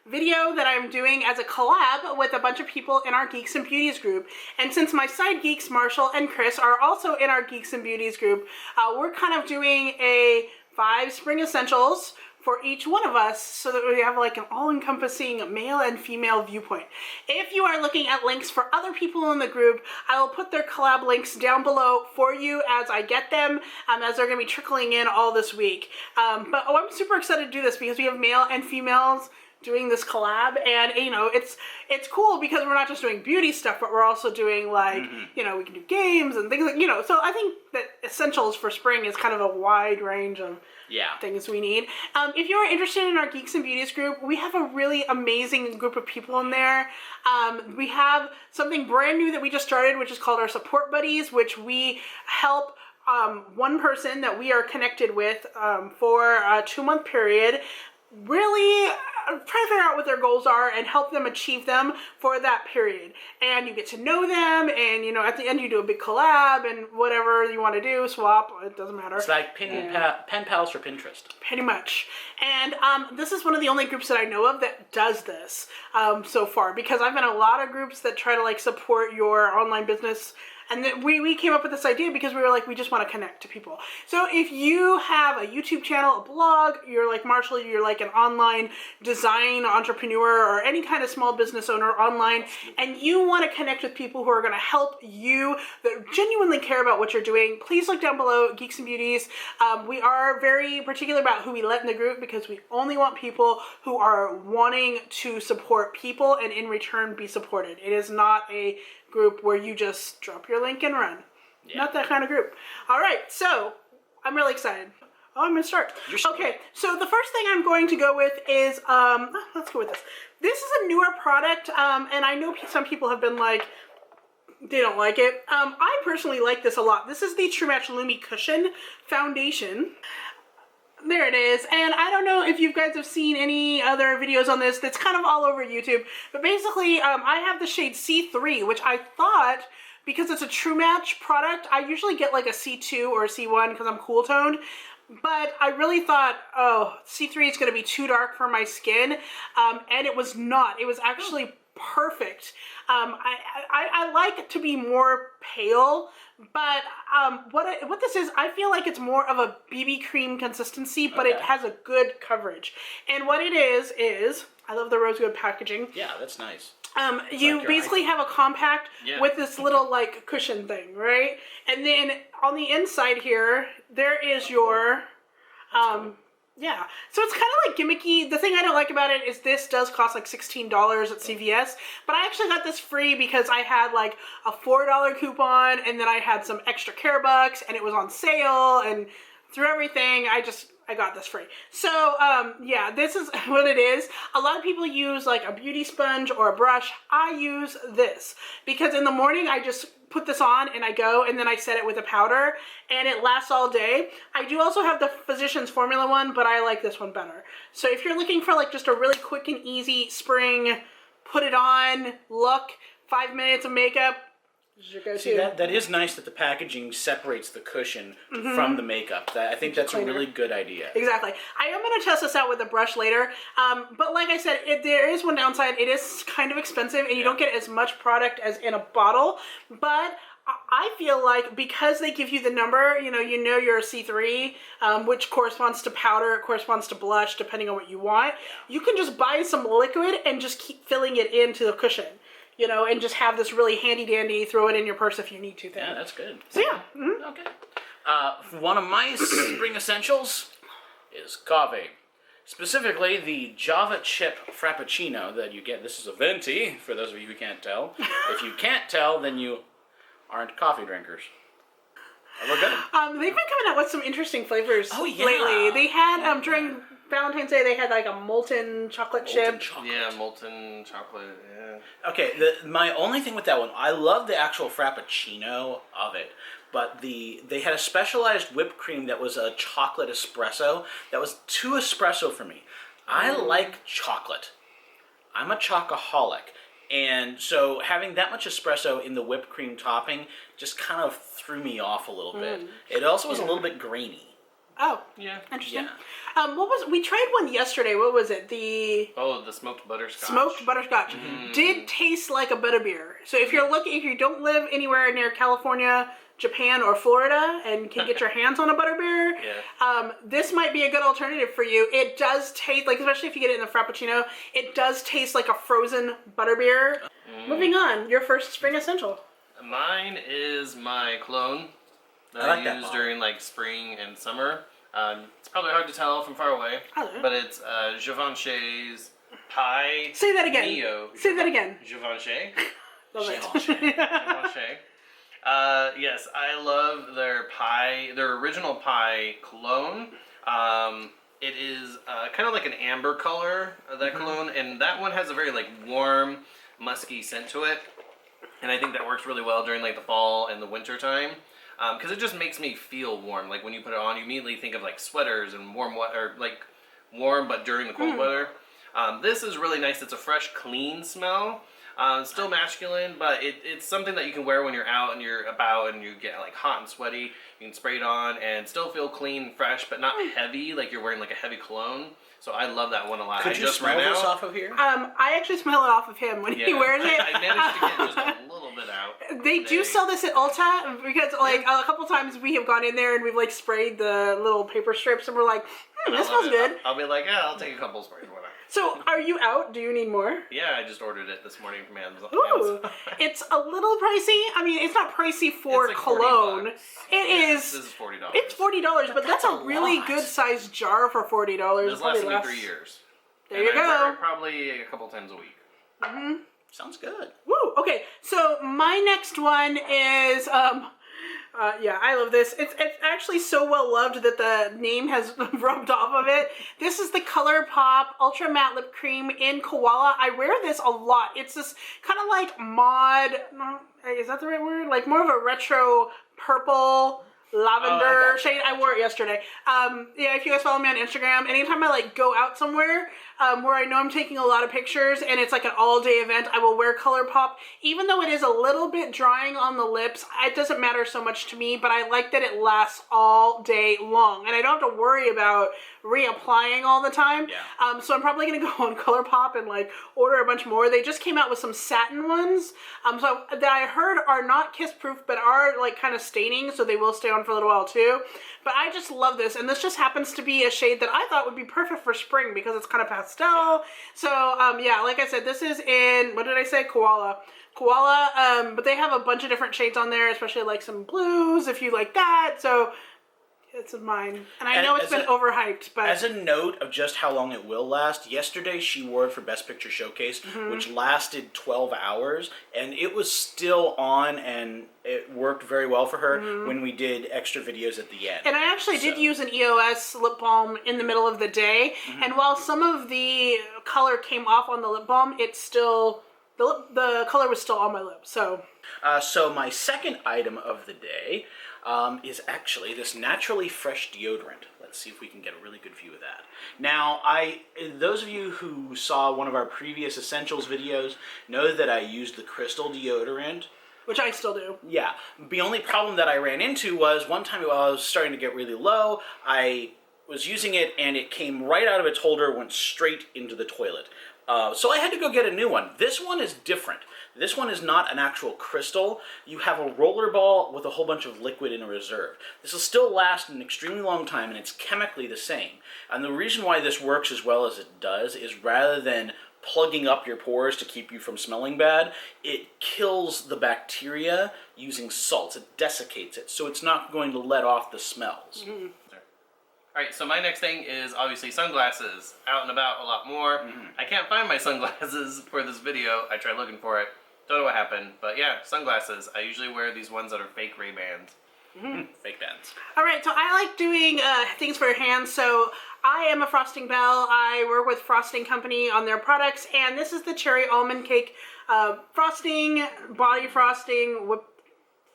video that I'm doing as a collab with a bunch of people in our Geeks and Beauties group. And since my side geeks, Marshall and Chris, are also in our Geeks and Beauties group, we're kind of doing a 5 spring essentials for each one of us so that we have like an all-encompassing male and female viewpoint. If you are looking at links for other people in the group, I will put their collab links down below for you as I get them, as they're gonna be trickling in all this week. I'm super excited to do this because we have male and females doing this collab, and you know, it's cool because we're not just doing beauty stuff, but we're also doing like, you know, we can do games and things like, you know, so I think that essentials for spring is kind of a wide range of things we need. If you are interested in our Geeks and Beauties group, we have a really amazing group of people in there. We have something brand new that we just started, which is called our support buddies, which we help one person that we are connected with for a 2-month period really try to figure out what their goals are and help them achieve them for that period. And you get to know them, and you know, at the end you do a big collab and whatever you want to do, swap, it doesn't matter. It's like pen pals for Pinterest. Pretty much. And this is one of the only groups that I know of that does this so far, because I've been in a lot of groups that try to like support your online business. And then we came up with this idea because we were like, we just want to connect to people. So if you have a YouTube channel, a blog, you're like Marshall, you're like an online design entrepreneur or any kind of small business owner online, and you want to connect with people who are going to help you, that genuinely care about what you're doing, please look down below, Geeks and Beauties. We are very particular about who we let in the group because we only want people who are wanting to support people and in return be supported. It is not a group where you just drop your link and run. Not that kind of group. All right, so I'm really excited. I'm gonna start. Okay, so the first thing I'm going to go with is, let's go with this. This is a newer product, and I know some people have been like, they don't like it. I personally like this a lot. This is the True Match Lumi Cushion Foundation. There it is, and I don't know if you guys have seen any other videos on this. That's kind of all over YouTube, but basically I have the shade C3, which I thought, because it's a True Match product, I usually get like a C2 or a C1 because I'm cool toned, but I really thought, oh, C3 is going to be too dark for my skin, and it was not. It was actually perfect. I like to be more pale, but what this is, I feel like it's more of a BB cream consistency, but it has a good coverage. And what it is, I love the rose gold packaging. Yeah, that's nice. You like basically have a compact with this little like cushion thing, right? And then on the inside here, there is your, yeah, so it's kind of like gimmicky. The thing I don't like about it is this does cost like $16 at CVS, but I actually got this free because I had like a $4 coupon, and then I had some extra care bucks, and it was on sale, and through everything, I got this free. So, yeah, this is what it is. A lot of people use like a beauty sponge or a brush. I use this because in the morning I just put this on and I go, and then I set it with a powder, and it lasts all day. I do also have the Physicians Formula one, but I like this one better. So if you're looking for like just a really quick and easy spring, put it on, look, 5 minutes of makeup, this is your go-to. See, that is nice that the packaging separates the cushion from the makeup. I think that's a really good idea. Exactly. I am going to test this out with a brush later, but like I said, there is one downside. It is kind of expensive, and you don't get as much product as in a bottle, but I feel like because they give you the number, you know you're a C3, which corresponds to powder, it corresponds to blush, depending on what you want. You can just buy some liquid and just keep filling it into the cushion, you know, and just have this really handy dandy, throw it in your purse if you need to thing. Yeah, that's good. So yeah. Okay. One of my spring essentials is coffee. Specifically, the Java Chip Frappuccino that you get. This is a venti, for those of you who can't tell. If you can't tell, then you aren't coffee drinkers. We're good. They've been coming out with some interesting flavors lately. They had, during Valentine's Day, they had like a molten chocolate chip. Yeah, molten chocolate, yeah. Okay, my only thing with that one, I love the actual Frappuccino of it, but they had a specialized whipped cream that was a chocolate espresso. That was too espresso for me. I like chocolate. I'm a chocoholic. And so having that much espresso in the whipped cream topping just kind of threw me off a little bit. It also was a little bit grainy. Oh, Yeah. interesting. Yeah. We tried one yesterday. What was it? The The smoked butterscotch. smoked butterscotch. Did taste like a butterbeer. So if you don't live anywhere near California, Japan, or Florida and can get your hands on a butterbeer, this might be a good alternative for you. It does taste like, especially if you get it in the Frappuccino, it does taste like a frozen butterbeer. Moving on, your first spring essential. Mine is my cologne that I like I that use bottle. during like spring and summer. It's probably hard to tell from far away, but it's Givenchy's Pie. Say that again. Neo. Say that again. Givenchy. Love it. Givenchy. Yes, I love their original pie cologne. It is kind of like an amber color, that cologne, and that one has a very like warm, musky scent to it. And I think that works really well during like the fall and the winter time. Because it just makes me feel warm. Like when you put it on, you immediately think of like sweaters and warm but during the cold weather. This is really nice. It's a fresh, clean smell. It's still masculine, but it's something that you can wear when you're out and you're about and you get like hot and sweaty. You can spray it on and still feel clean, fresh, but not heavy. Like you're wearing like a heavy cologne. So I love that one a lot. Could you smell this off of here? I actually smell it off of him when he wears it. I managed to get just a little bit out. They do sell this at Ulta because like a couple times we have gone in there and we've like sprayed the little paper strips and we're like, this smells good. I'll be like, yeah, I'll take a couple sprays. Why not? So are you out? Do you need more? Yeah, I just ordered it this morning from Amazon. Ooh, it's a little pricey. I mean, it's not pricey for It's like cologne. $40. This is $40. It's $40, but that's a really lot. good sized jar for $40. This lasted me 3 years. There you I wear go. it probably a couple times a week. Sounds good. Woo. Okay, so my next one is yeah, I love this. It's actually so well loved that the name has rubbed off of it. This is the ColourPop Ultra Matte Lip Cream in Koala. I wear this a lot. It's this kind of like mod, is that the right word? Like more of a retro purple lavender shade. I wore it yesterday. Yeah, if you guys follow me on Instagram, anytime I like go out somewhere where I know I'm taking a lot of pictures and it's like an all-day event, I will wear ColourPop. Even though it is a little bit drying on the lips, it doesn't matter so much to me, but I like that it lasts all day long and I don't have to worry about reapplying all the time. Yeah. So I'm probably gonna go on ColourPop and like order a bunch more. They just came out with some satin ones, so that I heard are not kiss proof, but are like kind of staining, so they will stay on for a little while too. But I just love this, and this just happens to be a shade that I thought would be perfect for spring because it's kind of pastel. So yeah, like I said, this is in, what did I say? Koala, but they have a bunch of different shades on there, especially like some blues if you like that. So it's mine, and I know it's been overhyped, but as a note of just how long it will last, yesterday she wore it for Best Picture Showcase, which lasted 12 hours, and it was still on, and it worked very well for her when we did extra videos at the end. And I actually did use an EOS lip balm in the middle of the day, and while some of the color came off on the lip balm, it's still, the color was still on my lips, so. So my second item of the day is actually this Naturally Fresh deodorant. Let's see if we can get a really good view of that. Now, those of you who saw one of our previous Essentials videos know that I used the Crystal deodorant. Which I still do. Yeah. The only problem that I ran into was one time while I was starting to get really low, I was using it and it came right out of its holder, went straight into the toilet. So I had to go get a new one. This one is different. This one is not an actual crystal. You have a roller ball with a whole bunch of liquid in a reserve. This will still last an extremely long time, and it's chemically the same. And the reason why this works as well as it does is rather than plugging up your pores to keep you from smelling bad, it kills the bacteria using salts. It desiccates it, so it's not going to let off the smells. Alright, so my next thing is obviously sunglasses. Out and about a lot more. I can't find my sunglasses for this video. I tried looking for it. Don't know what happened, but yeah, sunglasses. I usually wear these ones that are fake Ray-Bans. Fake bands. Alright, so I like doing things for your hands, so I am a Frosting Belle. I work with Frosting Company on their products, and this is the Cherry Almond Cake frosting, body frosting, whip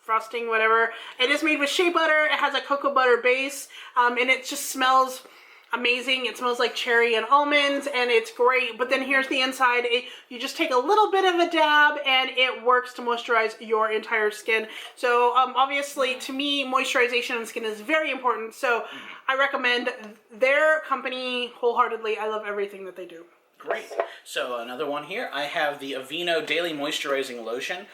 frosting, whatever. It is made with shea butter. It has a cocoa butter base, and it just smells amazing. It smells like cherry and almonds, and it's great. But then here's the inside. You just take a little bit of a dab, and it works to moisturize your entire skin. So obviously, to me, moisturization on skin is very important. So I recommend their company wholeheartedly. I love everything that they do. Great. So another one here. I have the Aveeno Daily Moisturizing Lotion,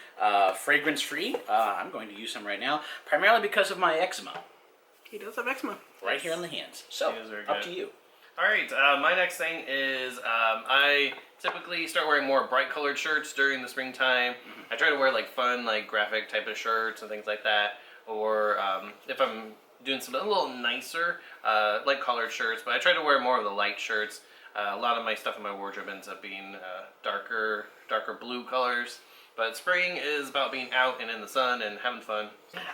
fragrance-free. I'm going to use some right now, primarily because of my eczema. He does have eczema. Right here on the hands. So, up to you. All right, my next thing is I typically start wearing more bright colored shirts during the springtime. I try to wear like fun, like graphic type of shirts and things like that. Or if I'm doing something a little nicer, like colored shirts, but I try to wear more of the light shirts. A lot of my stuff in my wardrobe ends up being darker blue colors. But spring is about being out and in the sun and having fun.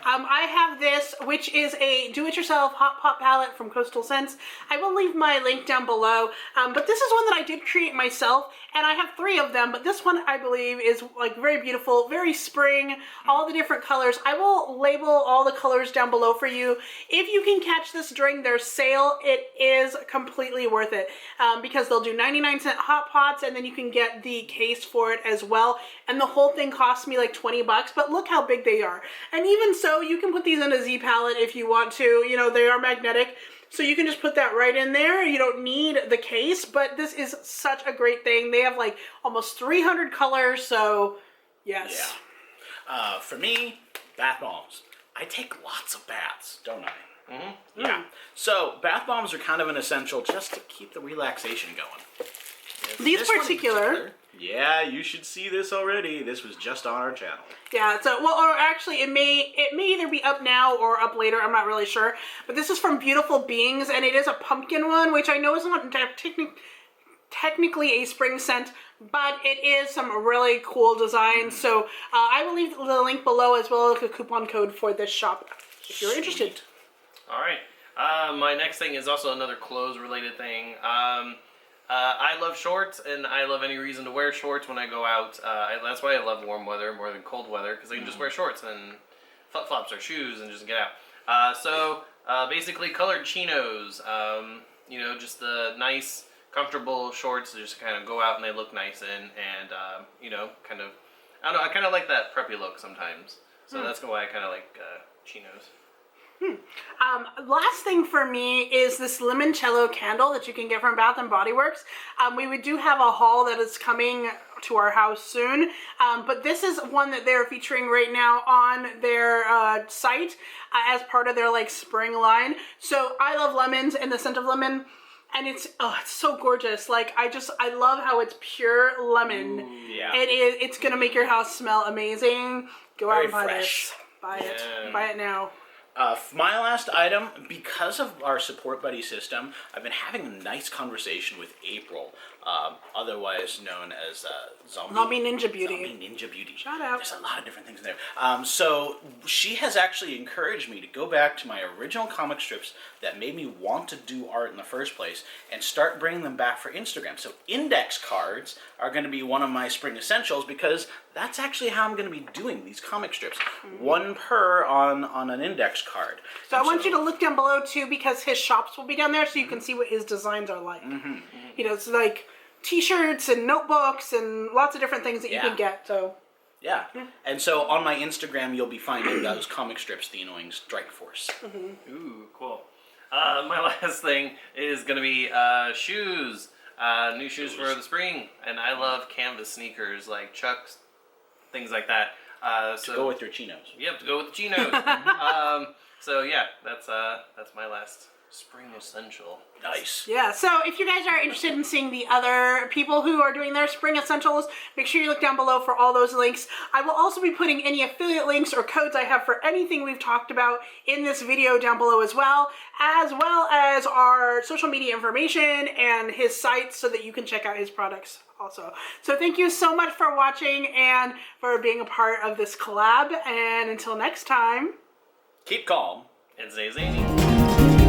I have this, which is a do-it-yourself hot pot palette from Coastal Scents. I will leave my link down below. But this is one that I did create myself, and I have 3 of them. But this one, I believe, is like very beautiful, very spring, all the different colors. I will label all the colors down below for you. If you can catch this during their sale, it is completely worth it because they'll do 99-cent hot pots, and then you can get the case for it as well. And the whole thing cost me like 20 bucks, but look how big they are. And even so, you can put these in a Z palette if you want to. You know, they are magnetic, so you can just put that right in there. You don't need the case, but this is such a great thing. They have like almost 300 colors, so yes. Yeah. For me, bath bombs. I take lots of baths, don't I? Mm-hmm. Yeah. So bath bombs are kind of an essential just to keep the relaxation going. These particular. Yeah, you should see this already. This was just on our channel. Yeah, so, well, or actually it may either be up now or up later, I'm not really sure. But this is from Beautiful Beings, and it is a pumpkin one, which I know is not technically a spring scent, but it is some really cool designs. So I will leave the link below as well as a coupon code for this shop if you're interested. All right. My next thing is also another clothes related thing. I love shorts, and I love any reason to wear shorts when I go out. That's why I love warm weather more than cold weather, because I can just wear shorts and flip-flops or shoes and just get out. So basically colored chinos, you know, just the nice, comfortable shorts that just kind of go out and they look nice in, and you know, kind of, I don't know, I kind of like that preppy look sometimes. So that's why I kind of like chinos. Last thing for me is this limoncello candle that you can get from Bath & Body Works. We do have a haul that is coming to our house soon, but this is one that they're featuring right now on their site as part of their like spring line. So I love lemons and the scent of lemon, and it's so gorgeous. Like I love how it's pure lemon. Ooh, yeah. It's gonna make your house smell amazing. Go out and buy fresh. this. Buy it. Buy it now. My last item, because of our support buddy system, I've been having a nice conversation with April, otherwise known as Zombie Ninja Beauty. Zombie Ninja Beauty. Shout out. There's a lot of different things in there. So she has actually encouraged me to go back to my original comic strips that made me want to do art in the first place and start bringing them back for Instagram. So index cards are going to be one of my spring essentials because that's actually how I'm going to be doing these comic strips. One per on an index card. So I want you to look down below too, because his shops will be down there, so you can see what his designs are like. You know, it's like t-shirts and notebooks and lots of different things that you can get. So yeah, and so on my Instagram you'll be finding those comic strips, The Annoying Strike Force. Ooh, cool. My last thing is gonna be shoes. New shoes for the spring, and I love canvas sneakers like Chucks, things like that. To go with your chinos. Yep, to go with the chinos. So yeah, that's my last spring essential. Nice. yeah, so if you guys are interested in seeing the other people who are doing their spring essentials, make sure you look down below for all those links. I will also be putting any affiliate links or codes I have for anything we've talked about in this video down below as well as our social media information and his site, so that you can check out his products also. So thank you so much for watching and for being a part of this collab, and until next time, Keep calm and stay zany.